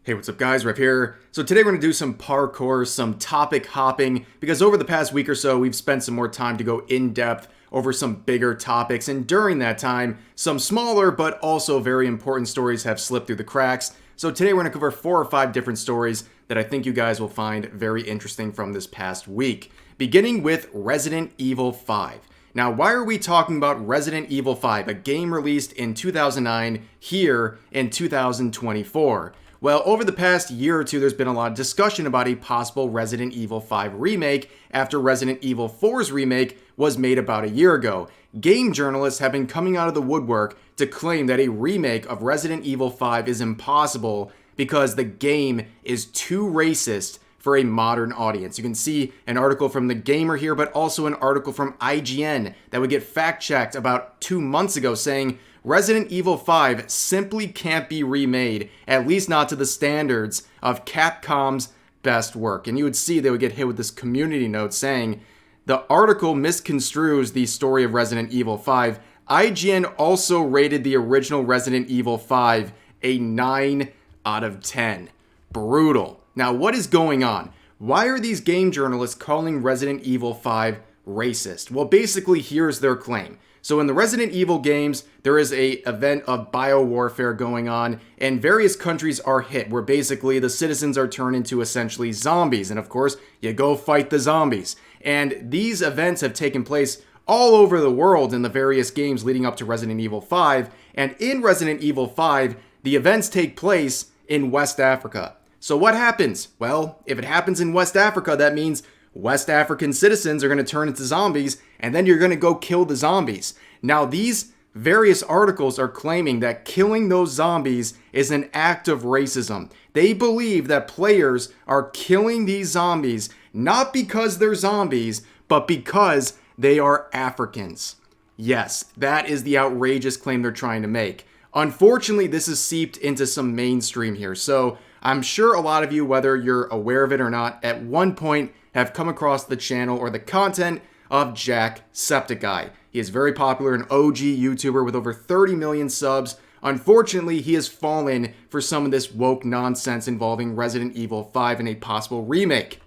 Hey, what's up guys, Rev here. So today we're going to do some parkour, some topic hopping, because over the past week or so we've spent some more time to go in depth over some bigger topics, and during that time, some smaller but also very important stories have slipped through the cracks. So today we're going to cover 4 or 5 different stories that I think you guys will find very interesting from this past week. Beginning with Resident Evil 5. Now, why are we talking about Resident Evil 5, a game released in 2009, here in 2024? Well, over the past year or two, there's been a lot of discussion about a possible Resident Evil 5 remake after Resident Evil 4's remake was made about a year ago. Game journalists have been coming out of the woodwork to claim that a remake of Resident Evil 5 is impossible because the game is too racist for a modern audience. You can see an article from The Gamer here, but also an article from IGN that would get fact-checked about 2 months ago saying Resident Evil 5 simply can't be remade, at least not to the standards of Capcom's best work. And you would see they would get hit with this community note saying, the article misconstrues the story of Resident Evil 5. IGN also rated the original Resident Evil 5 a 9 out of 10. Brutal. Now, what is going on? Why are these game journalists calling Resident Evil 5 racist? Well, basically, here's their claim. So in the Resident Evil games, there is a event of biowarfare going on, and various countries are hit, where basically the citizens are turned into essentially zombies. And of course, you go fight the zombies. And these events have taken place all over the world in the various games leading up to Resident Evil 5. And in Resident Evil 5, the events take place in West Africa. So what happens? Well, if it happens in West Africa, that means West African citizens are going to turn into zombies, and then you're going to go kill the zombies. Now, these various articles are claiming that killing those zombies is an act of racism. They believe that players are killing these zombies not because they're zombies, but because they are Africans. Yes, that is the outrageous claim they're trying to make. Unfortunately, this has seeped into some mainstream here, so I'm sure a lot of you, whether you're aware of it or not, at one point have come across the channel or the content of Jacksepticeye. He is very popular, an OG YouTuber with over 30 million subs. Unfortunately, he has fallen for some of this woke nonsense involving Resident Evil 5 and a possible remake.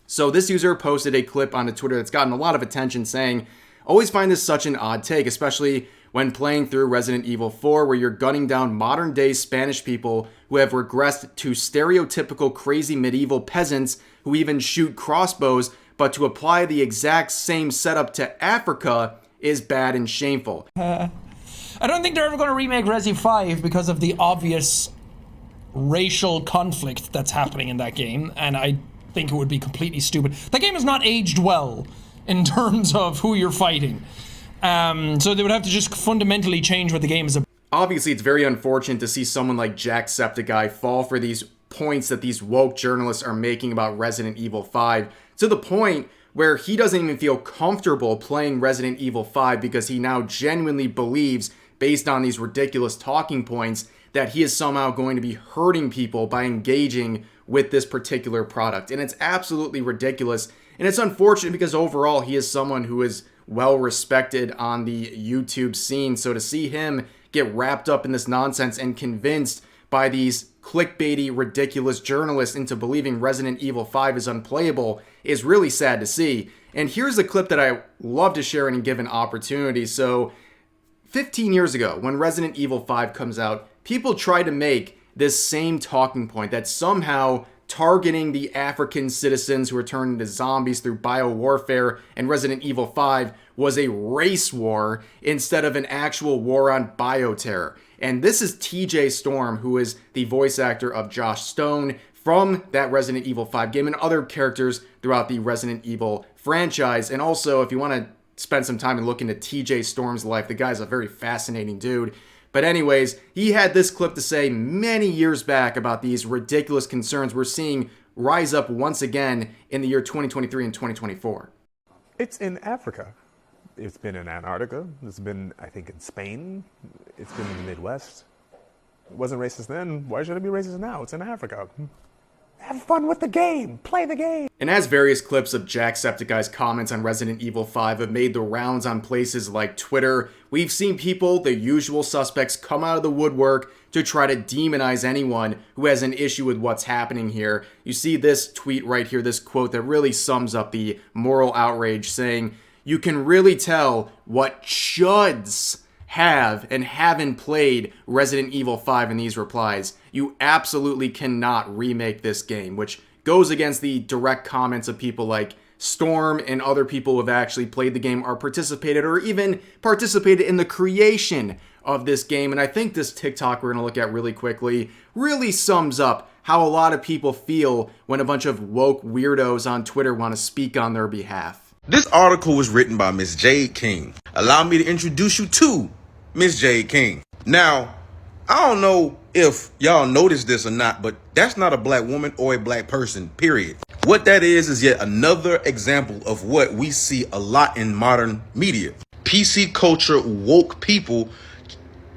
So this user posted a clip onto Twitter that's gotten a lot of attention saying, always find this such an odd take, especially when playing through Resident Evil 4, where you're gunning down modern-day Spanish people who have regressed to stereotypical crazy medieval peasants who even shoot crossbows, but to apply the exact same setup to Africa is bad and shameful. I don't think they're ever going to remake Resi 5 because of the obvious racial conflict that's happening in that game, and I think it would be completely stupid. That game has not aged well in terms of who you're fighting. So they would have to just fundamentally change what the game is about. Obviously, it's very unfortunate to see someone like Jacksepticeye fall for these points that these woke journalists are making about Resident Evil 5, to the point where he doesn't even feel comfortable playing Resident Evil 5 because he now genuinely believes, based on these ridiculous talking points, that he is somehow going to be hurting people by engaging with this particular product. And it's absolutely ridiculous. And it's unfortunate because overall he is someone who is well respected on the YouTube scene. So to see him get wrapped up in this nonsense and convinced by these clickbaity, ridiculous journalists into believing Resident Evil 5 is unplayable is really sad to see. And here's a clip that I love to share and give an opportunity. So 15 years ago, when Resident Evil 5 comes out, people try to make this same talking point that somehow targeting the African citizens who are turned into zombies through biowarfare and Resident Evil 5 was a race war instead of an actual war on bioterror. And this is TJ Storm, who is the voice actor of Josh Stone from that Resident Evil 5 game and other characters throughout the Resident Evil franchise. And also, if you want to spend some time and look into TJ Storm's life, the guy's a very fascinating dude. But anyways, he had this clip to say many years back about these ridiculous concerns we're seeing rise up once again in the year 2023 and 2024. It's in Africa. It's been in Antarctica. It's been, I think, in Spain. It's been in the Midwest. It wasn't racist then. Why should it be racist now? It's in Africa. Have fun with the game. Play the game. And as various clips of Jacksepticeye's comments on Resident Evil 5 have made the rounds on places like Twitter, we've seen people, the usual suspects, come out of the woodwork to try to demonize anyone who has an issue with what's happening here. You see this tweet right here, this quote that really sums up the moral outrage, saying, "You can really tell what chuds have and haven't played Resident Evil 5 in these replies. You absolutely cannot remake this game," which goes against the direct comments of people like Storm and other people who have actually played the game or participated in the creation of this game. And I think this TikTok we're going to look at really quickly really sums up how a lot of people feel when a bunch of woke weirdos on Twitter want to speak on their behalf. This article was written by Miss Jade King. Allow me to introduce you to Miss Jade King. Now, I don't know if y'all noticed this or not, but that's not a black woman or a black person, period. What that is yet another example of what we see a lot in modern media. PC culture, woke people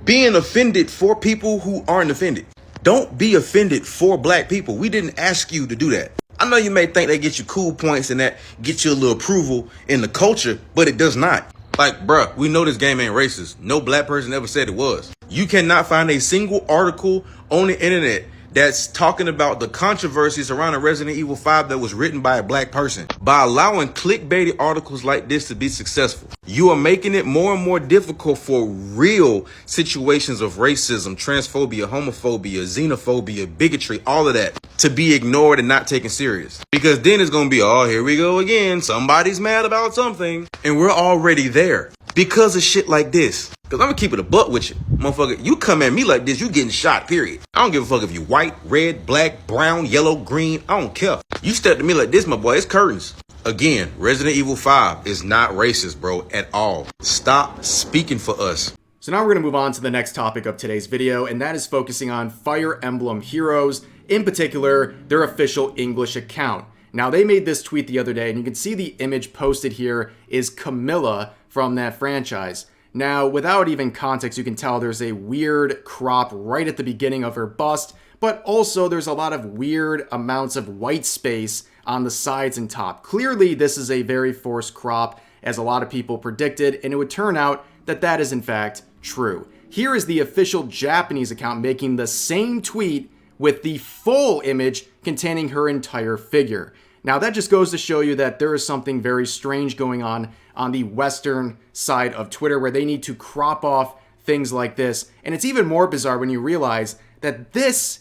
being offended for people who aren't offended. Don't be offended for black people. We didn't ask you to do that. I know you may think that gets you cool points and that gets you a little approval in the culture, but it does not. Like, bruh, we know this game ain't racist. No black person ever said it was. You cannot find a single article on the internet that's talking about the controversies around the Resident Evil 5 that was written by a black person. By allowing clickbaity articles like this to be successful, you are making it more and more difficult for real situations of racism, transphobia, homophobia, xenophobia, bigotry, all of that to be ignored and not taken serious. Because then it's going to be, oh, here we go again. Somebody's mad about something. And we're already there because of shit like this. Because I'm going to keep it a buck with you. Motherfucker, you come at me like this, you getting shot, period. I don't give a fuck if you white, red, black, brown, yellow, green. I don't care. You step to me like this, my boy, it's curtains. Again, Resident Evil 5 is not racist, bro, at all. Stop speaking for us. So now we're going to move on to the next topic of today's video, and that is focusing on Fire Emblem Heroes, in particular, their official English account. Now, they made this tweet the other day, and you can see the image posted here is Camilla from that franchise. Now, without even context, you can tell there's a weird crop right at the beginning of her bust, but also there's a lot of weird amounts of white space on the sides and top. Clearly, this is a very forced crop, as a lot of people predicted, and it would turn out that that is in fact true. Here is the official Japanese account making the same tweet with the full image containing her entire figure. Now, that just goes to show you that there is something very strange going on the Western side of Twitter, where they need to crop off things like this. And it's even more bizarre when you realize that this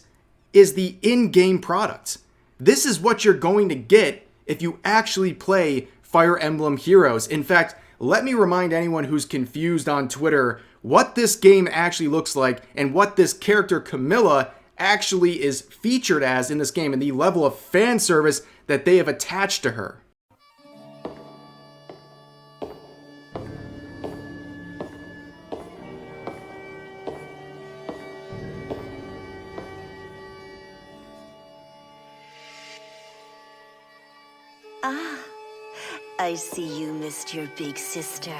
is the in-game product. This is what you're going to get if you actually play Fire Emblem Heroes. In fact, let me remind anyone who's confused on Twitter what this game actually looks like and what this character Camilla actually is featured as in this game and the level of fan service that they have attached to her. I see you missed your big sister.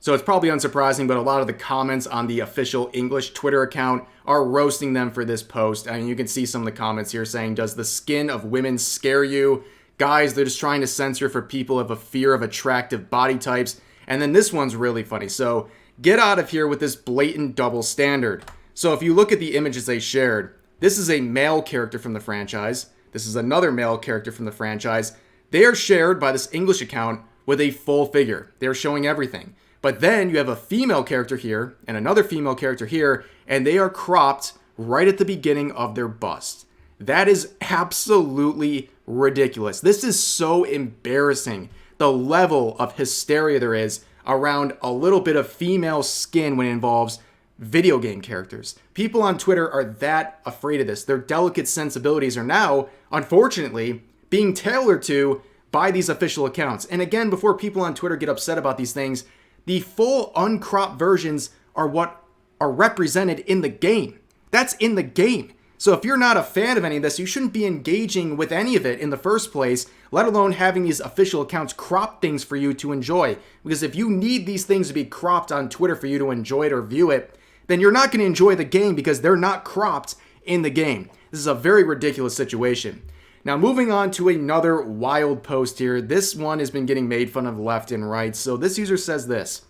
So it's probably unsurprising, but a lot of the comments on the official English Twitter account are roasting them for this post. I mean, you can see some of the comments here saying, does the skin of women scare you? Guys, they're just trying to censor for people who have a fear of attractive body types. And then this one's really funny. So get out of here with this blatant double standard. So if you look at the images they shared, this is a male character from the franchise. This is another male character from the franchise. They are shared by this English account with a full figure. They're showing everything. But then you have a female character here and another female character here, and they are cropped right at the beginning of their bust. That is absolutely ridiculous. This is so embarrassing. The level of hysteria there is around a little bit of female skin when it involves video game characters. People on Twitter are that afraid of this. Their delicate sensibilities are now, unfortunately, being tailored to by these official accounts. And again, before people on Twitter get upset about these things, the full uncropped versions are what are represented in the game. That's in the game. So if you're not a fan of any of this, you shouldn't be engaging with any of it in the first place, let alone having these official accounts crop things for you to enjoy. Because if you need these things to be cropped on Twitter for you to enjoy it or view it, then you're not going to enjoy the game because they're not cropped in the game. This is a very ridiculous situation. Now, moving on to another wild post here. This one has been getting made fun of left and right. So this user says this: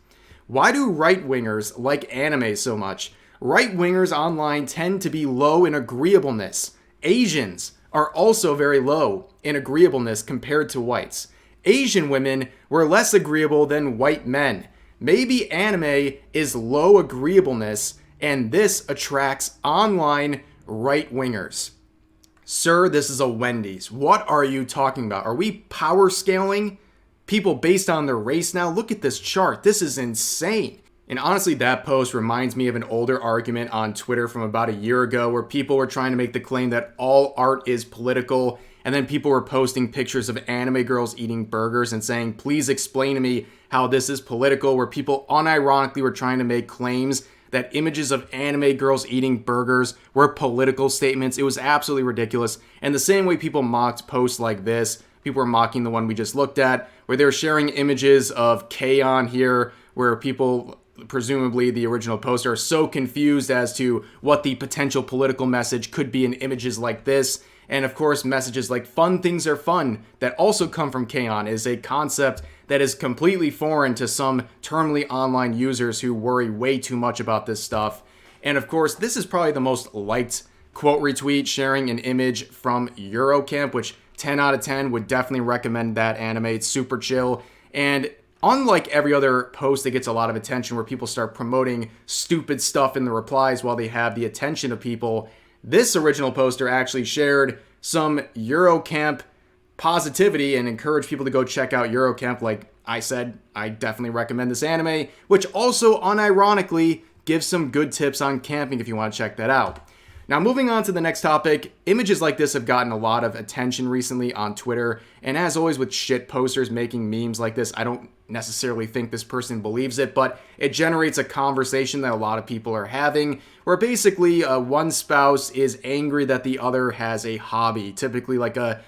why do right-wingers like anime so much? Right-wingers online tend to be low in agreeableness. Asians are also very low in agreeableness compared to whites. Asian women were less agreeable than white men. Maybe anime is low agreeableness, and this attracts online right-wingers. Sir, this is a Wendy's. What are you talking about? Are we power scaling people based on their race now? Look at this chart. This is insane. And honestly, that post reminds me of an older argument on Twitter from about a year ago where people were trying to make the claim that all art is political, and then people were posting pictures of anime girls eating burgers and saying, please explain to me how this is political, where people unironically were trying to make claims that images of anime girls eating burgers were political statements. It was absolutely ridiculous. And the same way people mocked posts like this, people were mocking the one we just looked at, where they were sharing images of K-On! Here, where people, presumably the original poster, are so confused as to what the potential political message could be in images like this. And of course, messages like fun things are fun that also come from K-On! Is a concept that is completely foreign to some terminally online users who worry way too much about this stuff. And of course, this is probably the most liked quote retweet, sharing an image from Eurocamp, which 10 out of 10 would definitely recommend that anime. It's super chill. And unlike every other post that gets a lot of attention where people start promoting stupid stuff in the replies while they have the attention of people, this original poster actually shared some Eurocamp positivity and encouraged people to go check out Eurocamp. Like I said, I definitely recommend this anime, which also unironically gives some good tips on camping if you want to check that out. Now, moving on to the next topic, images like this have gotten a lot of attention recently on Twitter, and as always with shit posters making memes like this, I don't necessarily think this person believes it, but it generates a conversation that a lot of people are having, where basically one spouse is angry that the other has a hobby, typically like a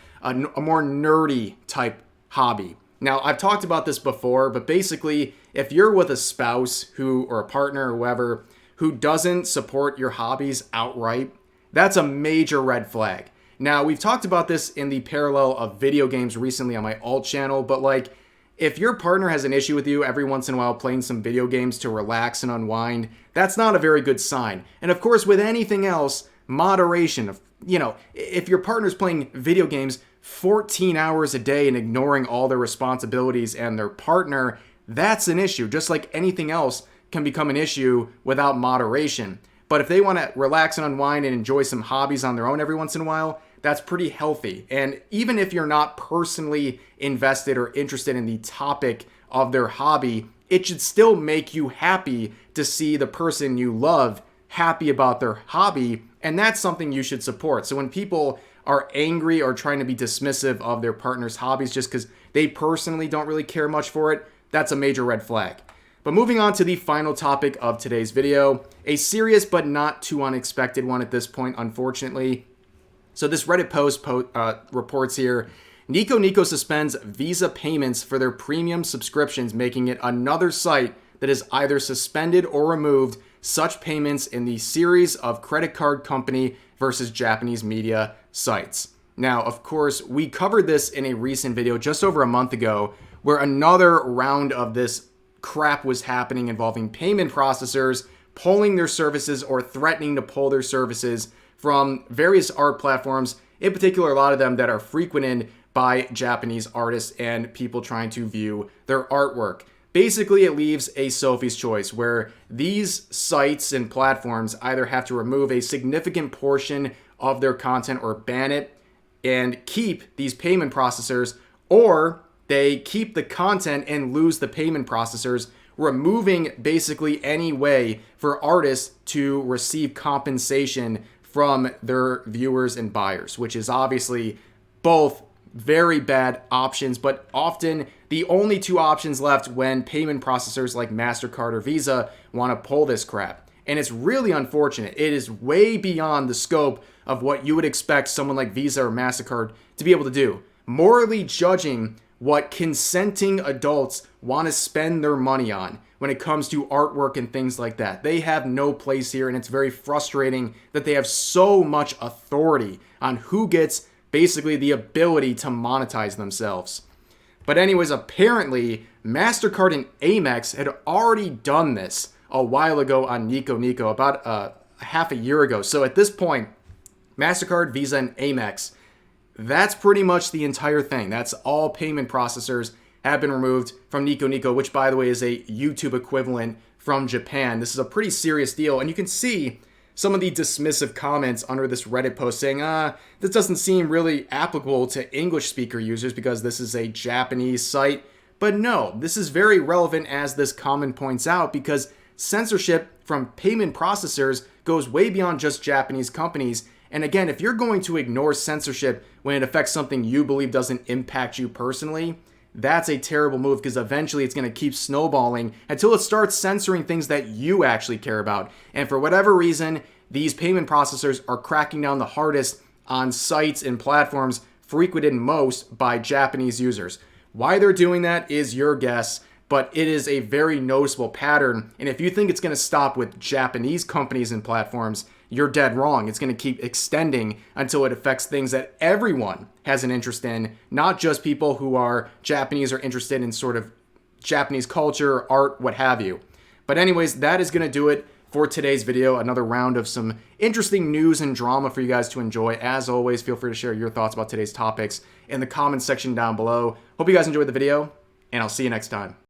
more nerdy type hobby. Now, I've talked about this before, but basically, if you're with a spouse or a partner or whoever who doesn't support your hobbies outright, that's a major red flag. Now, we've talked about this in the parallel of video games recently on my alt channel, but like, if your partner has an issue with you every once in a while playing some video games to relax and unwind, that's not a very good sign. And of course, with anything else, moderation. If your partner's playing video games 14 hours a day and ignoring all their responsibilities and their partner, that's an issue. Just like anything else can become an issue without moderation. But if they want to relax and unwind and enjoy some hobbies on their own every once in a while, that's pretty healthy. And even if you're not personally invested or interested in the topic of their hobby, it should still make you happy to see the person you love happy about their hobby, and that's something you should support. So when people are angry or trying to be dismissive of their partner's hobbies just because they personally don't really care much for it, that's a major red flag. But moving on to the final topic of today's video, a serious but not too unexpected one at this point, unfortunately. So this Reddit post reports here, Nik Niko suspends Visa payments for their premium subscriptions, making it another site that is either suspended or removed such payments in the series of credit card company versus Japanese media sites. Now, of course, we covered this in a recent video just over a month ago, where another round of this crap was happening involving payment processors pulling their services or threatening to pull their services from various art platforms, in particular a lot of them that are frequented by Japanese artists and people trying to view their artwork. Basically, it leaves a Sophies Choice where these sites and platforms either have to remove a significant portion of their content or ban it and keep these payment processors, or they keep the content and lose the payment processors, removing basically any way for artists to receive compensation from their viewers and buyers, which is obviously both very bad options, but often the only two options left when payment processors like MasterCard or Visa want to pull this crap. And it's really unfortunate. It is way beyond the scope of what you would expect someone like Visa or MasterCard to be able to do. Morally judging what consenting adults want to spend their money on when it comes to artwork and things like that. They have no place here, and it's very frustrating that they have so much authority on who gets basically the ability to monetize themselves. But anyways, apparently, MasterCard and Amex had already done this a while ago on Nik Niko, about half a year ago. So at this point, MasterCard, Visa, and Amex, that's pretty much the entire thing. That's all payment processors have been removed from Nik Niko, which, by the way, is a YouTube equivalent from Japan. This is a pretty serious deal, and you can see some of the dismissive comments under this Reddit post saying, this doesn't seem really applicable to English speaker users because this is a Japanese site. But no, this is very relevant, as this comment points out, because censorship from payment processors goes way beyond just Japanese companies. And again, if you're going to ignore censorship when it affects something you believe doesn't impact you personally, that's a terrible move, because eventually it's going to keep snowballing until it starts censoring things that you actually care about. And for whatever reason, these payment processors are cracking down the hardest on sites and platforms frequented most by Japanese users. Why they're doing that is your guess, but it is a very noticeable pattern. And if you think it's going to stop with Japanese companies and platforms, you're dead wrong. It's going to keep extending until it affects things that everyone has an interest in, not just people who are Japanese or interested in sort of Japanese culture, art, what have you. But anyways, that is going to do it for today's video. Another round of some interesting news and drama for you guys to enjoy. As always, feel free to share your thoughts about today's topics in the comments section down below. Hope you guys enjoyed the video, and I'll see you next time.